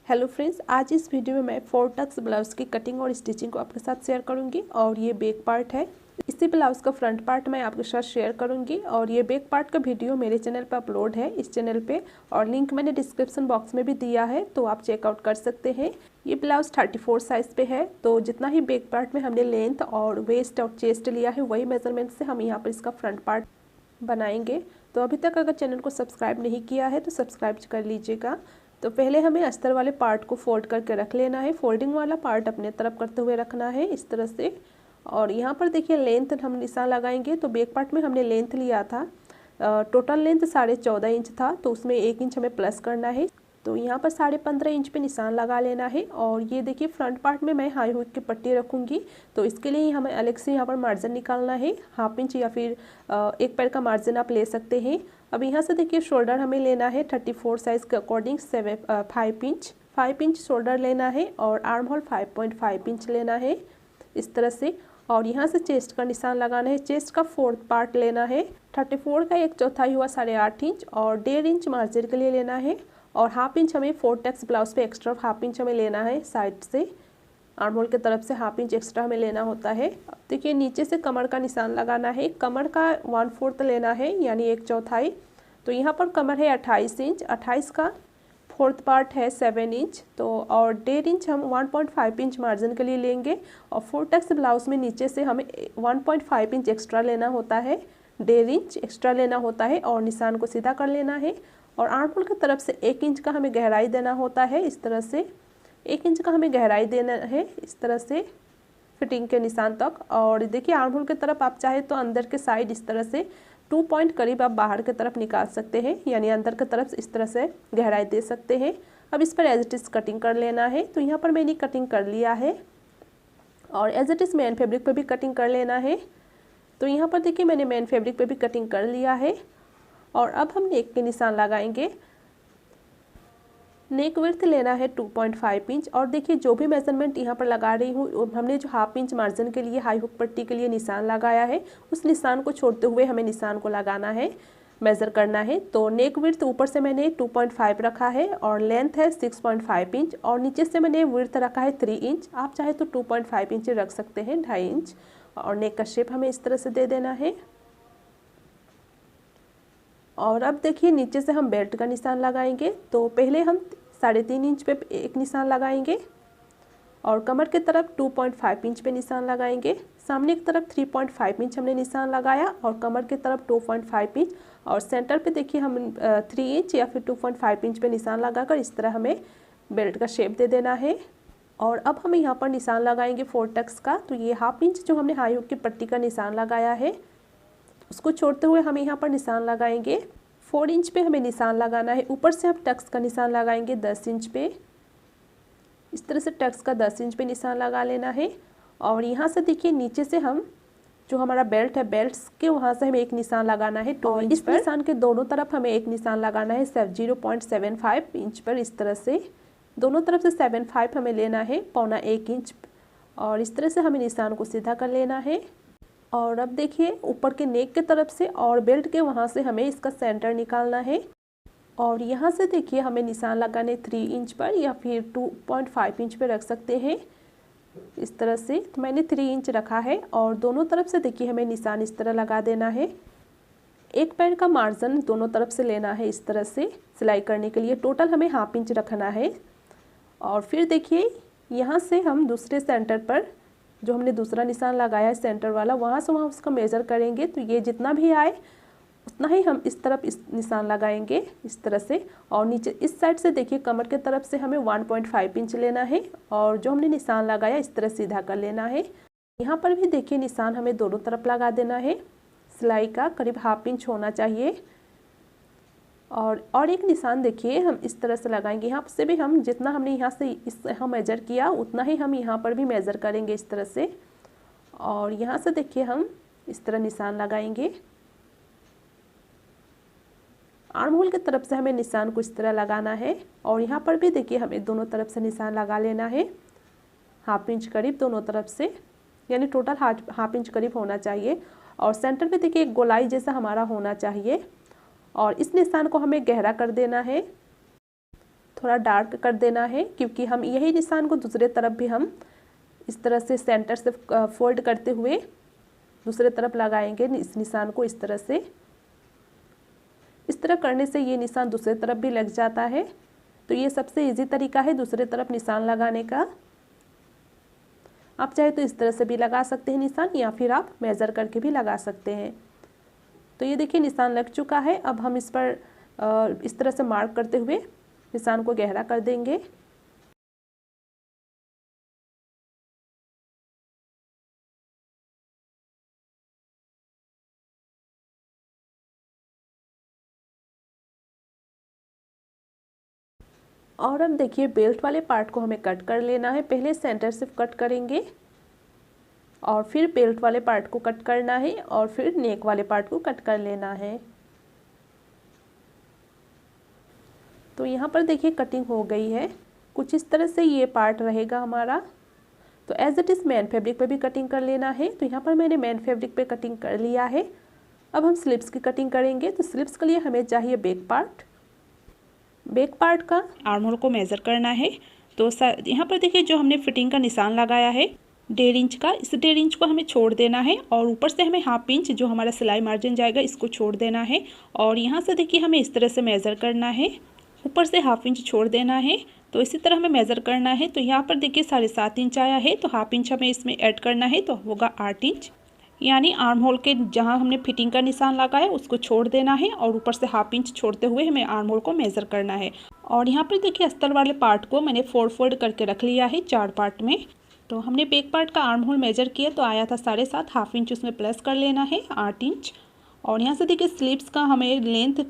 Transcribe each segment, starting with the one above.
Hello friends, आज इस video में मैं 4 टक्स ब्लाउज़ की कटिंग और स्टिचिंग को आपके साथ शेयर करूंगी। और ये बैक पार्ट है। इसी ब्लाउज़ का फ्रंट पार्ट मैं आपके साथ शेयर करूंगी और ये बैक पार्ट का वीडियो मेरे चैनल पर अपलोड है, इस चैनल पे, और लिंक मैंने डिस्क्रिप्शन बॉक्स में भी दिया है, तो आप चेकआउट कर सकते हैं। ये ब्लाउज़ 34 साइज़ पे है, तो जितना ही बैक पार्ट में हमने लेंथ और वेस्ट और चेस्ट लिया है वही मेजरमेंट से हम यहाँ पर इसका फ्रंट पार्ट बनाएंगे। तो अभी तक अगर चैनल को सब्सक्राइब नहीं किया है तो सब्सक्राइब कर लीजिएगा। तो पहले हमें अस्तर वाले पार्ट को फोल्ड करके रख लेना है। फोल्डिंग वाला पार्ट अपने तरफ करते हुए रखना है इस तरह से। और यहाँ पर देखिए लेंथ हम निशान लगाएंगे। तो बैक पार्ट में हमने लेंथ लिया था, टोटल लेंथ 14.5 इंच था, तो उसमें 1 इंच हमें प्लस करना है। तो यहाँ पर 15.5 इंच पे निशान लगा लेना है। और ये देखिए फ्रंट पार्ट में मैं हाई हुक की पट्टी रखूँगी, तो इसके लिए हमें अलग से यहाँ पर मार्जिन निकालना है। 1/2 इंच या फिर 1 पैर का मार्जिन आप ले सकते हैं। अब यहाँ से देखिए शोल्डर हमें लेना है 34 साइज़ के अकॉर्डिंग 5 इंच शोल्डर लेना है और आर्म होल 5.5 इंच लेना है इस तरह से। और यहाँ से चेस्ट का निशान लगाना है। चेस्ट का 4th पार्ट लेना है। 34 का 1/4 हुआ 8.5 इंच और 1.5 इंच मार्जिन के लिए लेना है। और 1/2 इंच हमें 4 टक्स ब्लाउज पे एक्स्ट्रा 1/2 इंच हमें लेना है साइड से, आर्म होल की तरफ से 1/2 इंच एक्स्ट्रा हमें लेना होता है। अब देखिए नीचे से कमर का निशान लगाना है। कमर का 1/4 लेना है, यानी 1/4। तो यहाँ पर कमर है 28 इंच, 28 का 4th पार्ट है 7 इंच, तो और 1.5 इंच हम 1.5 इंच मार्जिन के लिए लेंगे। और 4 टक्स ब्लाउज में नीचे से हमें 1.5 इंच एक्स्ट्रा लेना होता है, 1.5 इंच एक्स्ट्रा लेना होता है और निशान को सीधा कर लेना है। और आर्म होल की तरफ से 1 इंच का हमें गहराई देना होता है इस तरह से। 1 इंच का हमें गहराई देना है इस तरह से फिटिंग के निशान तक। और देखिए आर्म होल की तरफ आप चाहे तो अंदर के साइड इस तरह से 2 पॉइंट करीब आप बाहर की तरफ निकाल सकते हैं, यानी अंदर की तरफ इस तरह से गहराई दे सकते हैं। अब इस पर एज इट इज़ कटिंग कर लेना है। तो यहाँ पर मैंने कटिंग कर लिया है और as it is main fabric पर भी कटिंग कर लेना है। तो यहाँ पर देखिए मैंने मेन फैब्रिक पर भी कटिंग कर लिया है। और अब हम नेक के निशान लगाएंगे। नेक विड्थ लेना है 2.5 इंच। और देखिए जो भी मेजरमेंट यहाँ पर लगा रही हूँ, हमने जो 1/2 इंच मार्जिन के लिए हाई हुक पट्टी के लिए निशान लगाया है, उस निशान को छोड़ते हुए हमें निशान को लगाना है, मेज़र करना है। तो नेक विड्थ ऊपर से मैंने 2.5 रखा है और लेंथ है 6.5 इंच और नीचे से मैंने विड्थ रखा है 3 इंच। आप चाहे तो 2.5 इंच रख सकते हैं, 2.5 इंच। और नेक का शेप हमें इस तरह से दे देना है। और अब देखिए नीचे से हम बेल्ट का निशान लगाएंगे। तो पहले हम 3.5 इंच पे एक निशान लगाएंगे और कमर की तरफ 2.5 इंच पे निशान लगाएंगे। सामने की तरफ 3.5 इंच हमने निशान लगाया और कमर की तरफ 2.5 इंच। और सेंटर पे देखिए हम 3 इंच या फिर 2.5 इंच पे निशान लगाकर इस तरह हमें बेल्ट का शेप दे देना है। और अब हम यहाँ पर निशान लगाएंगे 4 टक्स का। तो ये 1/2 इंच जो हमने हाई हुक की पट्टी का निशान लगाया है, उसको छोड़ते हुए हम यहाँ पर निशान लगाएंगे 4 इंच पे हमें निशान लगाना है। ऊपर से हम टक्स का निशान लगाएंगे 10 इंच पे, इस तरह से टक्स का 10 इंच पे निशान लगा लेना है। और यहाँ से देखिए नीचे से हम जो हमारा बेल्ट है, बेल्ट्स के वहाँ से हमें एक निशान लगाना है 2 इंच पर। इस निशान के दोनों तरफ हमें एक निशान लगाना है 0.75 इंच पर, इस तरह से दोनों तरफ से 7.5 हमें लेना है, 1.25 इंच। और इस तरह से हमें निशान को सीधा कर लेना है। और अब देखिए ऊपर के नेक के तरफ से और बेल्ट के वहाँ से हमें इसका सेंटर निकालना है। और यहाँ से देखिए हमें निशान लगाने 3 इंच पर या फिर 2.5 इंच पर रख सकते हैं इस तरह से। तो मैंने 3 इंच रखा है और दोनों तरफ से देखिए हमें निशान इस तरह लगा देना है। 1 पैर का मार्जिन दोनों तरफ से लेना है इस तरह से सिलाई करने के लिए। टोटल हमें 1/2 इंच रखना है। और फिर देखिए यहाँ से हम दूसरे सेंटर पर जो हमने दूसरा निशान लगाया है सेंटर वाला, वहाँ से वहाँ उसका मेज़र करेंगे। तो ये जितना भी आए उतना ही हम इस तरफ इस निशान लगाएंगे इस तरह से। और नीचे इस साइड से देखिए कमर के तरफ से हमें 1.5 इंच लेना है और जो हमने निशान लगाया इस तरह सीधा कर लेना है। यहाँ पर भी देखिए निशान हमें दोनों तरफ लगा देना है। सिलाई का करीब 1/2 इंच होना चाहिए। और एक निशान देखिए हम इस तरह से लगाएंगे। यहाँ से भी हम जितना हमने यहाँ से इस हम मेज़र किया उतना ही हम यहाँ पर भी मेज़र करेंगे इस तरह से। और यहाँ से देखिए हम इस तरह निशान लगाएंगे। आर्म होल की तरफ से हमें निशान को इस तरह लगाना है। और यहाँ पर भी देखिए हमें दोनों तरफ से निशान लगा लेना है 1/2 इंच करीब दोनों तरफ से, यानी टोटल 1/2 इंच करीब होना चाहिए। और सेंटर पे देखिए एक गोलाई जैसा हमारा होना चाहिए और इस निशान को हमें गहरा कर देना है। थोड़ा डार्क कर देना है, क्योंकि हम यही निशान को दूसरे तरफ भी हम इस तरह से सेंटर से फोल्ड करते हुए दूसरे तरफ लगाएंगे इस निशान को इस तरह से। इस तरह करने से ये निशान दूसरे तरफ भी लग जाता है। तो ये सबसे इजी तरीका है दूसरे तरफ निशान लगाने का। आप चाहे तो इस तरह से भी लगा सकते हैं निशान, या फिर आप मेज़र करके भी लगा सकते हैं। तो ये देखिए निशान लग चुका है। अब हम इस पर इस तरह से मार्क करते हुए निशान को गहरा कर देंगे। और अब देखिए बेल्ट वाले पार्ट को हमें कट कर लेना है। पहले सेंटर से कट करेंगे और फिर बेल्ट वाले पार्ट को कट करना है और फिर नेक वाले पार्ट को कट कर लेना है। तो यहाँ पर देखिए कटिंग हो गई है। कुछ इस तरह से ये पार्ट रहेगा हमारा। तो as it is main fabric पे भी कटिंग कर लेना है। तो यहाँ पर मैंने मेन फैब्रिक पे कटिंग कर लिया है। अब हम स्लिप्स की कटिंग करेंगे। तो स्लिप्स के लिए हमें चाहिए बैक पार्ट। बैक पार्ट का आर्म होल को मेज़र करना है। तो यहाँ पर देखिए जो हमने फिटिंग का निशान लगाया है 1.5 इंच का, इस 1.5 इंच को हमें छोड़ देना है और ऊपर से हमें 1/2 इंच जो हमारा सिलाई मार्जिन जाएगा इसको छोड़ देना है। और यहाँ से देखिए हमें इस तरह से मेज़र करना है, ऊपर से 1/2 इंच छोड़ देना है। तो इसी तरह हमें मेज़र करना है। तो यहाँ पर देखिए 7.5 इंच आया है, तो 1/2 इंच हमें इसमें ऐड करना है, तो होगा 8 इंच। यानी आर्म होल के जहाँ हमने फिटिंग का निशान लगाया उसको छोड़ देना है और ऊपर से 1/2 इंच छोड़ते हुए हमें आर्म होल को मेज़र करना है। और यहाँ पर देखिए अस्तर वाले पार्ट को मैंने फोल्ड करके रख लिया है 4 पार्ट में। तो हमने बैक पार्ट का आर्म होल मेज़र किया तो आया था 7.5, 1/2 इंच उसमें प्लस कर लेना है 8 इंच। और यहाँ से देखिए स्लीव्स का हमें लेंथ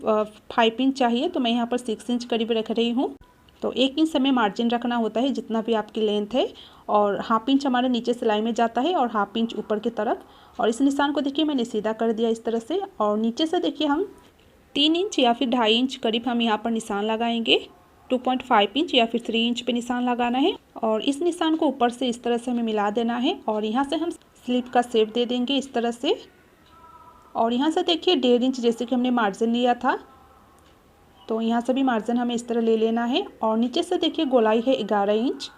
5 इंच चाहिए, तो मैं यहाँ पर 6 इंच करीब रख रही हूँ। तो 1 इंच हमें मार्जिन रखना होता है जितना भी आपकी लेंथ है, और 1/2 इंच हमारे नीचे सिलाई में जाता है और 1/2 इंच ऊपर की तरफ। और इस निशान को देखिए मैंने सीधा कर दिया इस तरह से। और नीचे से देखिए हम 3 इंच या फिर 2.5 इंच करीब हम यहाँ पर निशान लगाएंगे। 2.5 इंच या फिर 3 इंच पे निशान लगाना है। और इस निशान को ऊपर से इस तरह से हमें मिला देना है और यहाँ से हम स्लीव का शेप दे देंगे इस तरह से। और यहाँ से देखिए 1.5 इंच जैसे कि हमने मार्जिन लिया था, तो यहाँ से भी मार्जिन हमें इस तरह ले लेना है। और नीचे से देखिए गोलाई है 11 इंच,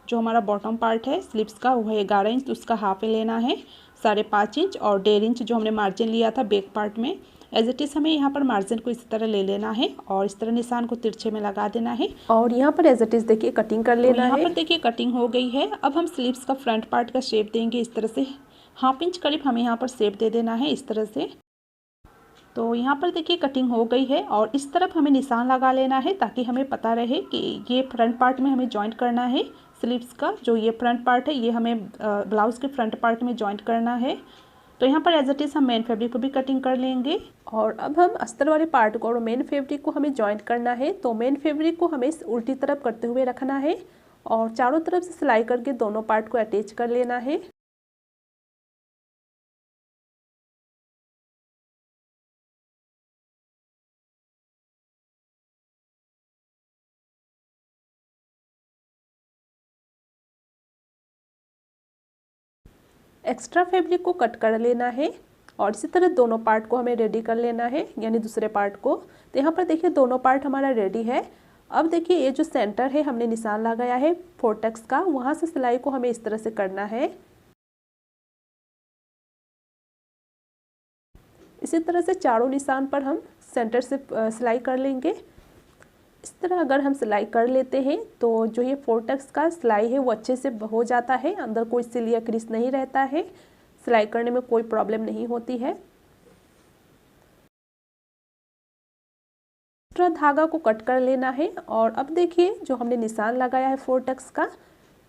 जो हमारा बॉटम पार्ट है स्लीव्स का वो है 11 इंच, तो उसका हाफ लेना है 5.5 इंच। और 1.5 इंच जो हमने मार्जिन लिया था बैक पार्ट में, एज इट इज़ हमें यहाँ पर मार्जिन को इस तरह ले लेना है और इस तरह निशान को तिरछे में लगा देना है। और यहाँ पर एज इट इज़ देखिए कटिंग कर लेना है। यहाँ पर देखिए कटिंग हो गई है। अब हम स्लीव्स का फ्रंट पार्ट का शेप देंगे इस तरह से। 1/2 इंच करीब हमें यहाँ पर शेप दे देना है इस तरह से। तो यहाँ पर देखिए कटिंग हो गई है और इस तरफ हमें निशान लगा लेना है ताकि हमें पता रहे कि ये फ्रंट पार्ट में हमें जॉइंट करना है। स्लीव्स का जो ये फ्रंट पार्ट है ये हमें ब्लाउज़ के फ्रंट पार्ट में जॉइंट करना है। तो यहाँ पर एज इट इज़ हम मेन फैब्रिक को भी कटिंग कर लेंगे। और अब हम अस्तर वाले पार्ट को और मेन फैब्रिक को हमें जॉइंट करना है। तो मेन फैब्रिक को हमें उल्टी तरफ करते हुए रखना है और चारों तरफ से सिलाई करके दोनों पार्ट को अटैच कर लेना है। एक्स्ट्रा फैब्रिक को कट कर लेना है और इसी तरह दोनों पार्ट को हमें रेडी कर लेना है, यानी दूसरे पार्ट को। तो यहाँ पर देखिए दोनों पार्ट हमारा रेडी है। अब देखिए ये जो सेंटर है हमने निशान लगाया है फोर्टेक्स का, वहाँ से सिलाई को हमें इस तरह से करना है। इसी तरह से चारों निशान पर हम सेंटर से सिलाई कर लेंगे। इस तरह अगर हम सिलाई कर लेते हैं तो जो ये फोर्टेक्स का सिलाई है वो अच्छे से हो जाता है, अंदर कोई सिल या क्रीस नहीं रहता है, सिलाई करने में कोई प्रॉब्लम नहीं होती है। एक्स्ट्रा धागा को कट कर लेना है और अब देखिए जो हमने निशान लगाया है फोर्टेक्स का,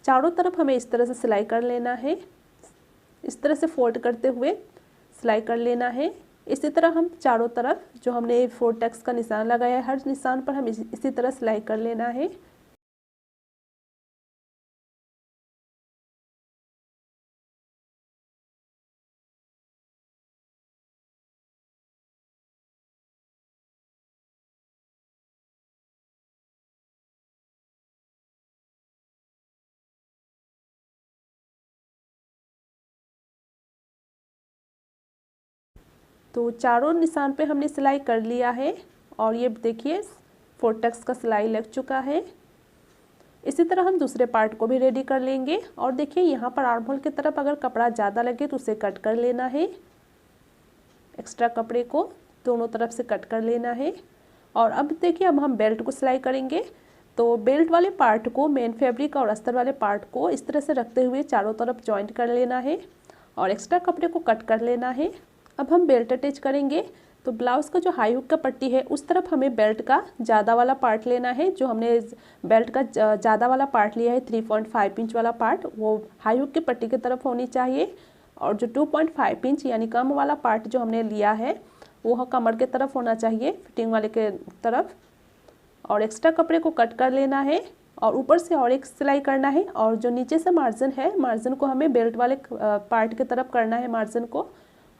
चारों तरफ हमें इस तरह से सिलाई कर लेना है। इस तरह से फोल्ड करते हुए सिलाई कर लेना है। इसी तरह हम चारों तरफ जो हमने फोर्टेक्स का निशान लगाया है हर निशान पर हम इसी तरह सिलाई कर लेना है। तो चारों निशान पे हमने सिलाई कर लिया है और ये देखिए 4 टक्स का सिलाई लग चुका है। इसी तरह हम दूसरे पार्ट को भी रेडी कर लेंगे। और देखिए यहाँ पर आर्म होल की तरफ अगर कपड़ा ज़्यादा लगे तो उसे कट कर लेना है। एक्स्ट्रा कपड़े को दोनों तरफ से कट कर लेना है। और अब देखिए अब हम बेल्ट को सिलाई करेंगे। तो बेल्ट वाले पार्ट को मेन फैब्रिक और अस्तर वाले पार्ट को इस तरह से रखते हुए चारों तरफ जॉइंट कर लेना है और एक्स्ट्रा कपड़े को कट कर लेना है। अब हम बेल्ट अटैच करेंगे। तो ब्लाउज़ का जो हाई हुक का पट्टी है उस तरफ हमें बेल्ट का ज़्यादा वाला पार्ट लेना है। जो हमने बेल्ट का ज़्यादा वाला पार्ट लिया है 3.5 इंच वाला पार्ट, वो हाई हुक की पट्टी की तरफ होनी चाहिए। और जो 2.5 इंच यानी कम वाला पार्ट जो हमने लिया है वो कमर के तरफ होना चाहिए, फिटिंग वाले के तरफ। और एक्स्ट्रा कपड़े को कट कर लेना है और ऊपर से और एक सिलाई करना है। और जो नीचे से मार्जिन है, मार्जिन को हमें बेल्ट वाले पार्ट की तरफ करना है मार्जिन को,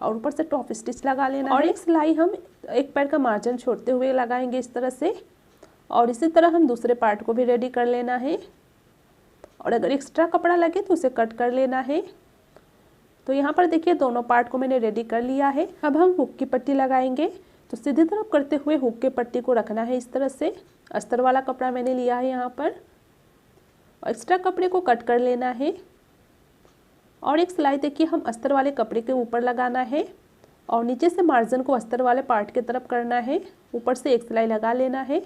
और ऊपर से टॉप स्टिच लगा लेना और एक सिलाई हम एक पैर का मार्जिन छोड़ते हुए लगाएंगे इस तरह से। और इसी तरह हम दूसरे पार्ट को भी रेडी कर लेना है। और अगर एक्स्ट्रा कपड़ा लगे तो उसे कट कर लेना है। तो यहाँ पर देखिए दोनों पार्ट को मैंने रेडी कर लिया है। अब हम हुक की पट्टी लगाएंगे। तो सीधी तरफ करते हुए हुक के पट्टी को रखना है इस तरह से। अस्तर वाला कपड़ा मैंने लिया है यहाँ पर। और एक्स्ट्रा कपड़े को कट कर लेना है। और एक सिलाई देखिए हम अस्तर वाले कपड़े के ऊपर लगाना है और नीचे से मार्जिन को अस्तर वाले पार्ट की तरफ करना है। ऊपर से एक सिलाई लगा लेना है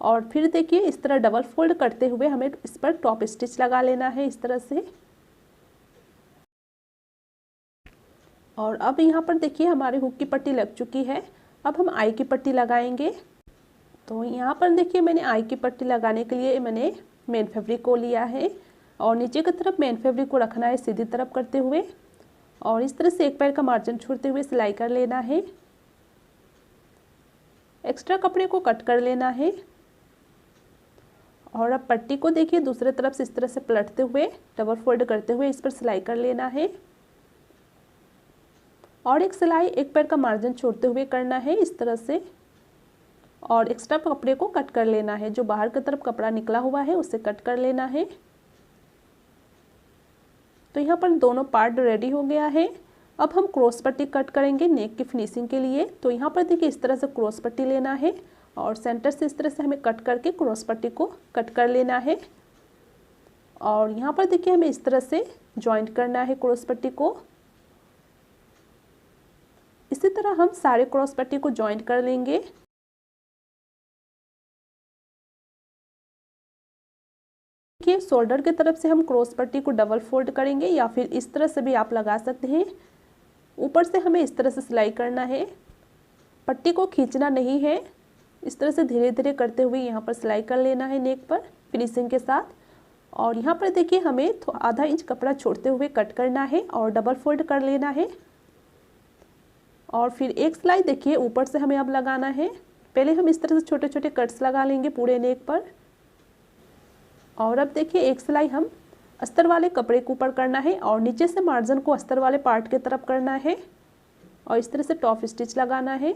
और फिर देखिए इस तरह डबल फोल्ड करते हुए हमें इस पर टॉप स्टिच लगा लेना है इस तरह से। और अब यहाँ पर देखिए हमारी हुक की पट्टी लग चुकी है। अब हम आई की पट्टी लगाएंगे। तो यहाँ पर देखिए मैंने आई की पट्टी लगाने के लिए मैंने मेन फैब्रिक को लिया है और नीचे की तरफ मेन फैब्रिक को रखना है सीधी तरफ करते हुए और इस तरह से एक पैर का मार्जिन छोड़ते हुए सिलाई कर लेना है। एक्स्ट्रा कपड़े को कट कर लेना है। और अब पट्टी को देखिए दूसरे तरफ से इस तरह से पलटते हुए डबल फोल्ड करते हुए इस पर सिलाई कर लेना है। और एक सिलाई एक पैर का मार्जिन छोड़ते हुए करना है इस तरह से। और एक्स्ट्रा कपड़े को कट कर लेना है, जो बाहर की तरफ कपड़ा निकला हुआ है उसे कट कर लेना है। तो यहाँ पर दोनों पार्ट रेडी हो गया है। अब हम क्रॉस पट्टी कट करेंगे नेक की फिनिशिंग के लिए। तो यहाँ पर देखिए इस तरह से क्रॉस पट्टी लेना है और सेंटर से इस तरह से हमें कट करके क्रॉस पट्टी को कट कर लेना है। और यहाँ पर देखिए हमें इस तरह से जॉइंट करना है क्रॉस पट्टी को। इसी तरह हम सारे क्रॉस पट्टी को जॉइंट कर लेंगे। देखिए शोल्डर की तरफ से हम क्रॉस पट्टी को डबल फोल्ड करेंगे या फिर इस तरह से भी आप लगा सकते हैं। ऊपर से हमें इस तरह से सिलाई करना है, पट्टी को खींचना नहीं है। इस तरह से धीरे धीरे करते हुए यहाँ पर सिलाई कर लेना है नेक पर फिनिशिंग के साथ। और यहाँ पर देखिए हमें आधा इंच कपड़ा छोड़ते हुए कट करना है और डबल फोल्ड कर लेना है। और फिर एक सिलाई देखिए ऊपर से हमें अब लगाना है। पहले हम इस तरह से छोटे छोटे कट्स लगा लेंगे पूरे नेक पर। और अब देखिए एक सिलाई हम अस्तर वाले कपड़े के ऊपर करना है और नीचे से मार्जिन को अस्तर वाले पार्ट की तरफ करना है और इस तरह से टॉप स्टिच लगाना है।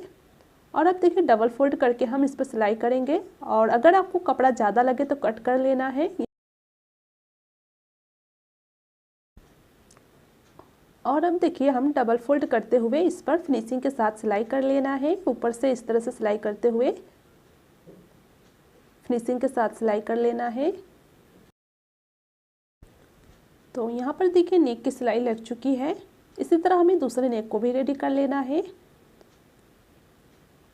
और अब देखिए डबल फोल्ड करके हम इस पर सिलाई करेंगे। और अगर आपको कपड़ा ज़्यादा लगे तो कट कर लेना है। और अब देखिए हम डबल फोल्ड करते हुए इस पर फिनिशिंग के साथ सिलाई कर लेना है। ऊपर से इस तरह से सिलाई करते हुए फिनिशिंग के साथ सिलाई कर लेना है। तो यहाँ पर देखिए नेक की सिलाई लग चुकी है। इसी तरह हमें दूसरे नेक को भी रेडी कर लेना है।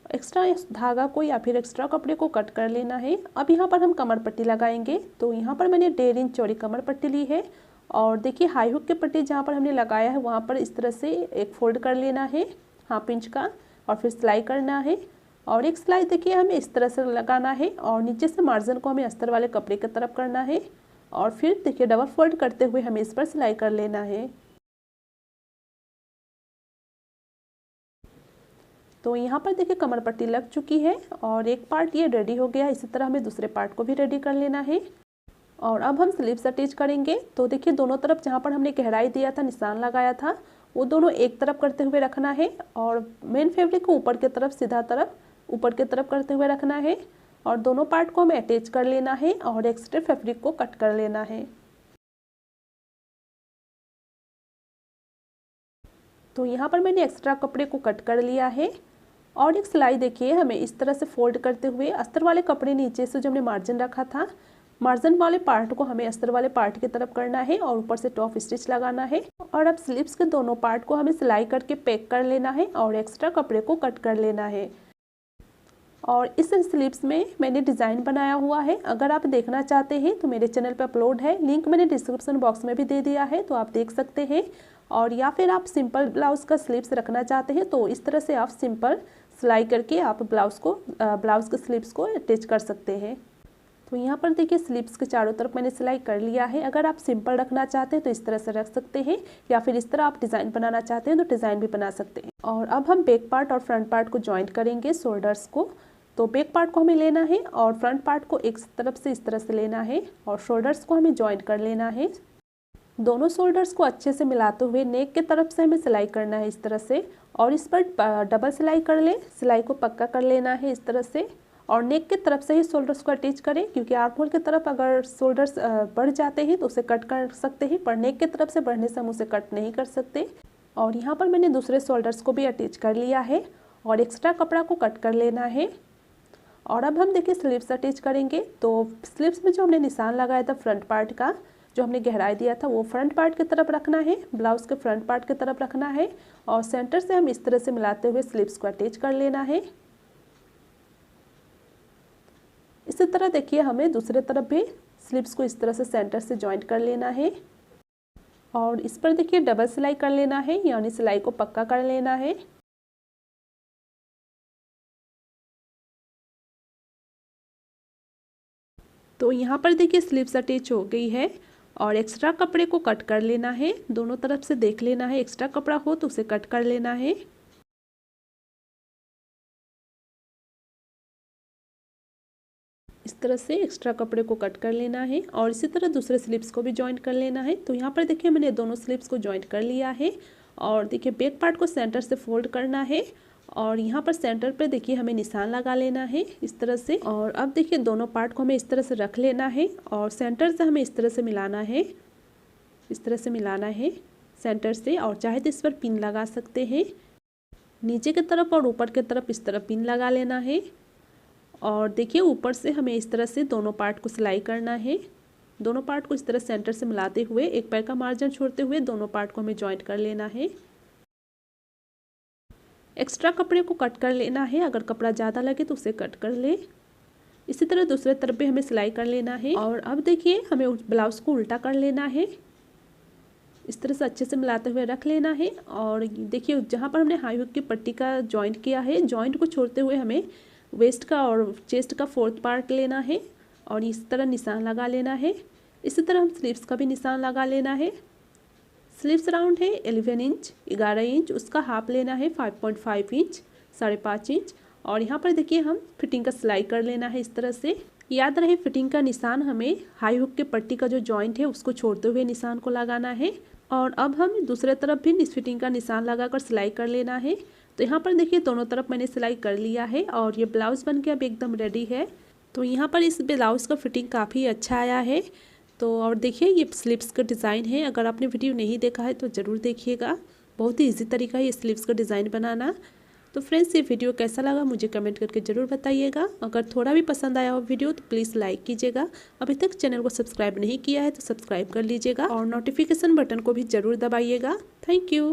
एक्स्ट्रा धागा को या फिर एक्स्ट्रा कपड़े को कट कर लेना है। अब यहाँ पर हम कमर पट्टी लगाएंगे। तो यहाँ पर मैंने 1.5 इंच चौड़ी कमर पट्टी ली है और देखिए हाई हुक की पट्टी जहाँ पर हमने लगाया है वहाँ पर इस तरह से एक फोल्ड कर लेना है 1/2 इंच का और फिर सिलाई करना है। और एक सिलाई देखिए हमें इस तरह से लगाना है और नीचे से मार्जिन को हमें अस्तर वाले कपड़े की तरफ करना है और फिर देखिए डबल फोल्ड करते हुए हमें इस पर सिलाई कर लेना है। तो यहाँ पर देखिए कमर पट्टी लग चुकी है और एक पार्ट ये रेडी हो गया। इसी तरह हमें दूसरे पार्ट को भी रेडी कर लेना है। और अब हम स्लीव्स अटैच करेंगे। तो देखिए दोनों तरफ जहाँ पर हमने गहराई दिया था, निशान लगाया था, वो दोनों एक तरफ करते हुए रखना है और मेन फैब्रिक को ऊपर की तरफ सीधा तरफ ऊपर की तरफ करते हुए रखना है और दोनों पार्ट को हमें अटैच कर लेना है और एक्स्ट्रा फैब्रिक को कट कर लेना है। तो यहाँ पर मैंने एक्स्ट्रा कपड़े को कट कर लिया है और एक सिलाई देखिए हमें इस तरह से फोल्ड करते हुए अस्तर वाले कपड़े नीचे से जो हमने मार्जिन रखा था, मार्जिन वाले पार्ट को हमें अस्तर वाले पार्ट की तरफ करना है और ऊपर से टॉप स्टिच लगाना है। और अब स्लीव्स के दोनों पार्ट को हमें सिलाई करके पैक कर लेना है और एक्स्ट्रा कपड़े को कट कर लेना है। और इस स्लीव्स में मैंने डिज़ाइन बनाया हुआ है, अगर आप देखना चाहते हैं तो मेरे चैनल पर अपलोड है, लिंक मैंने डिस्क्रिप्शन बॉक्स में भी दे दिया है, तो आप देख सकते हैं। और या फिर आप सिंपल ब्लाउज़ का स्लीव्स रखना चाहते हैं तो इस तरह से आप सिंपल सिलाई करके आप ब्लाउज़ के स्लीव्स को अटैच कर सकते हैं। तो यहाँ पर देखिए स्लीव्स के चारों तरफ मैंने सिलाई कर लिया है। अगर आप सिंपल रखना चाहते हैं तो इस तरह से रख सकते हैं, या फिर इस तरह आप डिज़ाइन बनाना चाहते हैं तो डिज़ाइन भी बना सकते हैं। और अब हम बैक पार्ट और फ्रंट पार्ट को जॉइंट करेंगे शोल्डर्स को। तो बैक पार्ट को हमें लेना है और फ्रंट पार्ट को एक तरफ से इस तरह से लेना है और शोल्डर्स को हमें जॉइंट कर लेना है। दोनों शोल्डर्स को अच्छे से मिलाते हुए नेक के तरफ से हमें सिलाई करना है इस तरह से, और इस पर डबल सिलाई कर ले, सिलाई को पक्का कर लेना है इस तरह से। और नेक की तरफ से ही शोल्डर्स को अटैच करें, क्योंकि आर्म होल की तरफ अगर शोल्डर्स बढ़ जाते हैं तो उसे कट कर सकते हैं, पर नेक की तरफ से बढ़ने से हम उसे कट नहीं कर सकते। और यहाँ पर मैंने दूसरे शोल्डर्स को भी अटैच कर लिया है और एक्स्ट्रा कपड़ा को कट कर लेना है। और अब हम देखिए स्लीव्स अटैच करेंगे। तो स्लीव्स में जो हमने निशान लगाया था फ्रंट पार्ट का, जो हमने गहराई दिया था, वो फ्रंट पार्ट की तरफ रखना है, ब्लाउज के फ्रंट पार्ट की तरफ रखना है और सेंटर से हम इस तरह से मिलाते हुए स्लीव्स को अटैच कर लेना है। इसी तरह देखिए हमें दूसरे तरफ भी स्लीव्स को इस तरह से सेंटर से जॉइंट कर लेना है और इस पर देखिए डबल सिलाई कर लेना है, यानी सिलाई को पक्का कर लेना है। तो यहाँ पर देखिए स्लीव्स अटैच हो गई है और एक्स्ट्रा कपड़े को कट कर लेना है, दोनों तरफ से देख लेना है, एक्स्ट्रा कपड़ा हो तो उसे कट कर लेना है। इस तरह से एक्स्ट्रा कपड़े को कट कर लेना है और इसी तरह दूसरे स्लीव्स को भी जॉइंट कर लेना है। तो यहाँ पर देखिए मैंने दोनों स्लीव्स को जॉइंट कर लिया है और देखिए बैक पार्ट को सेंटर से फोल्ड करना है और यहाँ पर सेंटर पे देखिए हमें निशान लगा लेना है इस तरह से। और अब देखिए दोनों पार्ट को हमें इस तरह से रख लेना है और सेंटर से हमें इस तरह से मिलाना है, इस तरह से मिलाना है सेंटर से। और चाहे तो इस पर पिन लगा सकते हैं, नीचे की तरफ और ऊपर की तरफ इस तरह पिन लगा लेना है। और देखिए ऊपर से हमें इस तरह से दोनों पार्ट को सिलाई करना है, दोनों पार्ट को इस तरह सेंटर से मिलाते हुए एक पैर का मार्जिन छोड़ते हुए दोनों पार्ट को हमें जॉइंट कर लेना है। एक्स्ट्रा कपड़े को कट कर लेना है, अगर कपड़ा ज़्यादा लगे तो उसे कट कर ले। इसी तरह दूसरे तरफ भी हमें सिलाई कर लेना है। और अब देखिए हमें उस ब्लाउज़ को उल्टा कर लेना है, इस तरह से अच्छे से मिलाते हुए रख लेना है। और देखिए जहाँ पर हमने हाई हुक की पट्टी का जॉइंट किया है, जॉइंट को छोड़ते हुए हमें वेस्ट का और चेस्ट का फोर्थ पार्ट लेना है और इस तरह निशान लगा लेना है। इसी तरह हम स्लीव्स का भी निशान लगा लेना है। स्लीव्स राउंड है 11 इंच, 11 इंच, उसका हाफ लेना है 5.5 इंच, 5.5 इंच। और यहाँ पर देखिए हम फिटिंग का सिलाई कर लेना है इस तरह से। याद रहे फिटिंग का निशान हमें हाई हुक के पट्टी का जो जॉइंट है उसको छोड़ते हुए निशान को लगाना है। और अब हम दूसरे तरफ भी इस फिटिंग का निशान लगाकर सिलाई कर लेना है। तो यहाँ पर देखिए दोनों तरफ मैंने सिलाई कर लिया है और ये ब्लाउज़ बन के अब एकदम रेडी है। तो यहाँ पर इस ब्लाउज़ का फिटिंग काफ़ी अच्छा आया है। तो और देखिए ये स्लीव्स का डिज़ाइन है, अगर आपने वीडियो नहीं देखा है तो ज़रूर देखिएगा, बहुत ही इजी तरीका है ये स्लीव्स का डिज़ाइन बनाना। तो फ्रेंड्स ये वीडियो कैसा लगा मुझे कमेंट करके ज़रूर बताइएगा। अगर थोड़ा भी पसंद आया हो वीडियो तो प्लीज़ लाइक कीजिएगा। अभी तक चैनल को सब्सक्राइब नहीं किया है तो सब्सक्राइब कर लीजिएगा और नोटिफिकेशन बटन को भी ज़रूर दबाइएगा। Thank you.